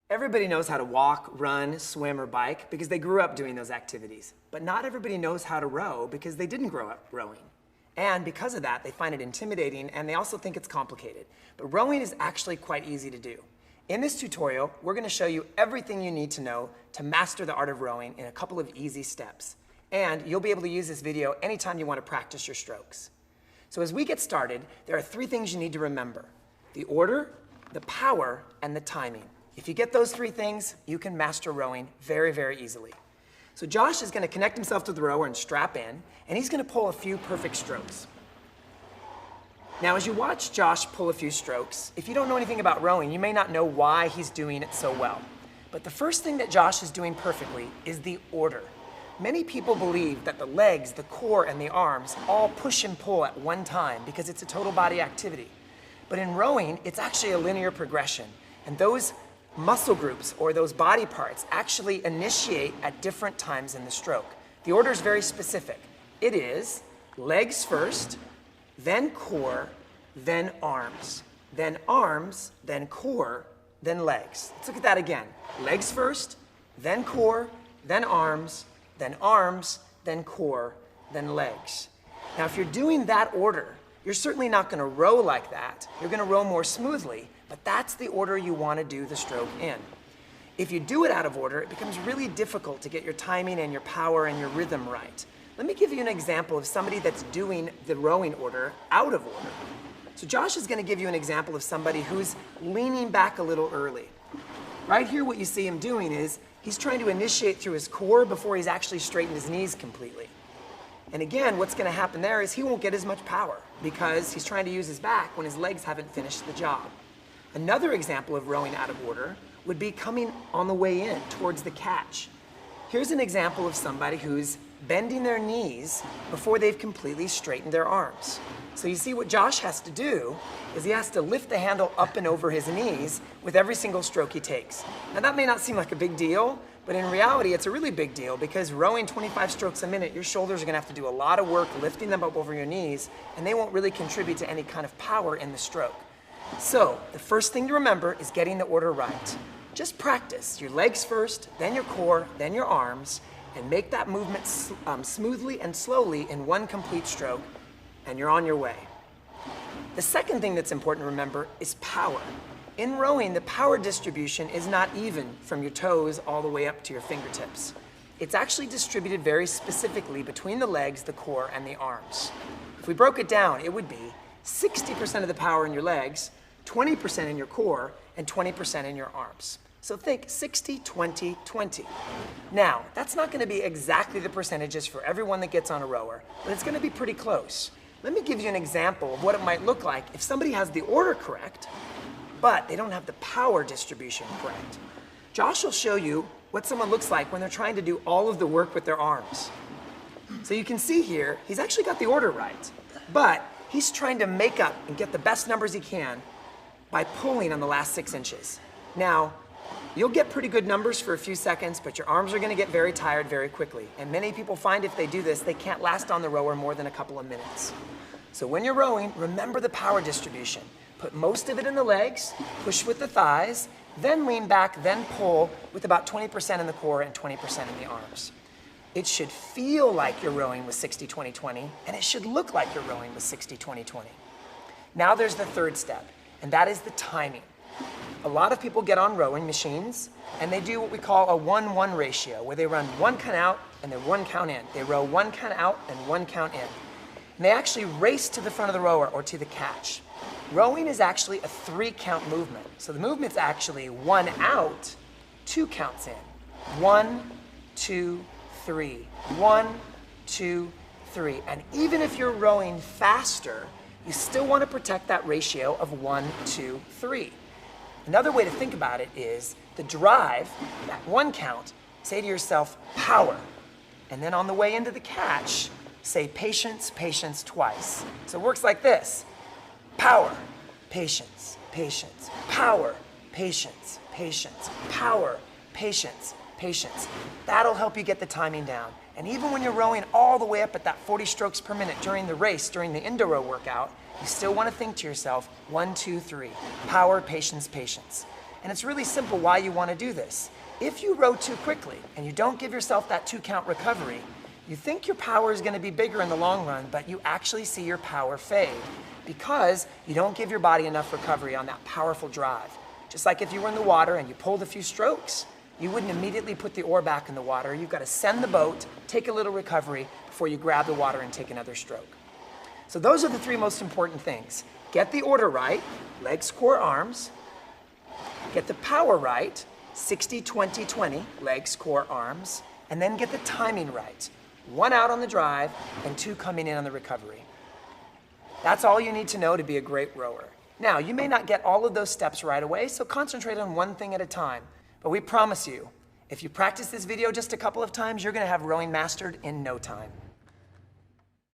Everybody knows how to walk, run, swim, or bike because they grew up doing those activities. But not everybody knows how to row because they didn't grow up rowing. And because of that, they find it intimidating and they also think it's complicated. But rowing is actually quite easy to do. In this tutorial, we're going to show you everything you need to know to master the art of rowing in a couple of easy steps. And you'll be able to use this video anytime you want to practice your strokes. So as we get started, there are three things you need to remember: the order, the power, and the timing. If you get those three things, you can master rowing very, very easily. So Josh is going to connect himself to the rower and strap in, and he's going to pull a few perfect strokes. Now, as you watch Josh pull a few strokes, if you don't know anything about rowing, you may not know why he's doing it so well. But the first thing that Josh is doing perfectly is the order. Many people believe that the legs, the core, and the arms all push and pull at one time because it's a total body activity. But in rowing, it's actually a linear progression, and those muscle groups or those body parts actually initiate at different times in the stroke. The order is very specific. It is legs first, then core, then arms, then core, then legs. Let's look at that again. Legs first, then core, then arms, then core, then legs. Now, if you're doing that order, you're certainly not going to row like that. You're going to row more smoothly, but that's the order you want to do the stroke in. If you do it out of order, it becomes really difficult to get your timing and your power and your rhythm right. Let me give you an example of somebody that's doing the rowing order out of order. So Josh is going to give you an example of somebody who's leaning back a little early. Right here, what you see him doing is he's trying to initiate through his core before he's actually straightened his knees completely. And again, what's going to happen there is he won't get as much power because he's trying to use his back when his legs haven't finished the job. Another example of rowing out of order would be coming on the way in towards the catch. Here's an example of somebody who's bending their knees before they've completely straightened their arms. So you see what Josh has to do is he has to lift the handle up and over his knees with every single stroke he takes. Now that may not seem like a big deal, but in reality it's a really big deal because rowing 25 strokes a minute, your shoulders are going to have to do a lot of work lifting them up over your knees, and they won't really contribute to any kind of power in the stroke. So the first thing to remember is getting the order right. Just practice your legs first, then your core, then your arms, and make that movement smoothly and slowly in one complete stroke, and you're on your way. The second thing that's important to remember is power. In rowing, the power distribution is not even from your toes all the way up to your fingertips. It's actually distributed very specifically between the legs, the core, and the arms. If we broke it down, it would be 60% of the power in your legs, 20% in your core, and 20% in your arms. So think 60, 20, 20. Now, that's not going to be exactly the percentages for everyone that gets on a rower, but it's going to be pretty close. Let me give you an example of what it might look like if somebody has the order correct, but they don't have the power distribution correct. Josh will show you what someone looks like when they're trying to do all of the work with their arms. So you can see here, he's actually got the order right, but he's trying to make up and get the best numbers he can by pulling on the last 6 inches. Now, you'll get pretty good numbers for a few seconds, but your arms are going to get very tired very quickly. And many people find if they do this, they can't last on the rower more than a couple of minutes. So when you're rowing, remember the power distribution. Put most of it in the legs, push with the thighs, then lean back, then pull with about 20% in the core and 20% in the arms. It should feel like you're rowing with 60-20-20, and it should look like you're rowing with 60-20-20. Now there's the third step, and that is the timing. A lot of people get on rowing machines, and they do what we call a 1-1 ratio, where they run 1 count out and then 1 count in. They row 1 count out and 1 count in. And they actually race to the front of the rower or to the catch. Rowing is actually a 3-count movement. So the movement's actually 1 out, 2 counts in. 1, 2, 3. 1, 2, 3. And even if you're rowing faster, you still want to protect that ratio of 1, 2, 3. Another way to think about it is the drive, that 1 count, say to yourself, power. And then on the way into the catch, say patience, patience twice. So it works like this. Power, patience, patience, power, patience, patience, power, patience, patience. That'll help you get the timing down. And even when you're rowing all the way up at that 40 strokes per minute during the race, during the indoor row workout, you still want to think to yourself, 1, 2, 3, power, patience, patience. And it's really simple why you want to do this. If you row too quickly and you don't give yourself that 2-count recovery, you think your power is going to be bigger in the long run, but you actually see your power fade because you don't give your body enough recovery on that powerful drive. Just like if you were in the water and you pulled a few strokes, you wouldn't immediately put the oar back in the water. You've got to send the boat, take a little recovery before you grab the water and take another stroke. So those are the 3 most important things. Get the order right, legs, core, arms. Get the power right, 60-20-20, legs, core, arms. And then get the timing right. 1 out on the drive and 2 coming in on the recovery. That's all you need to know to be a great rower. Now, you may not get all of those steps right away, so concentrate on one thing at a time. But we promise you, if you practice this video just a couple of times, you're going to have rowing mastered in no time.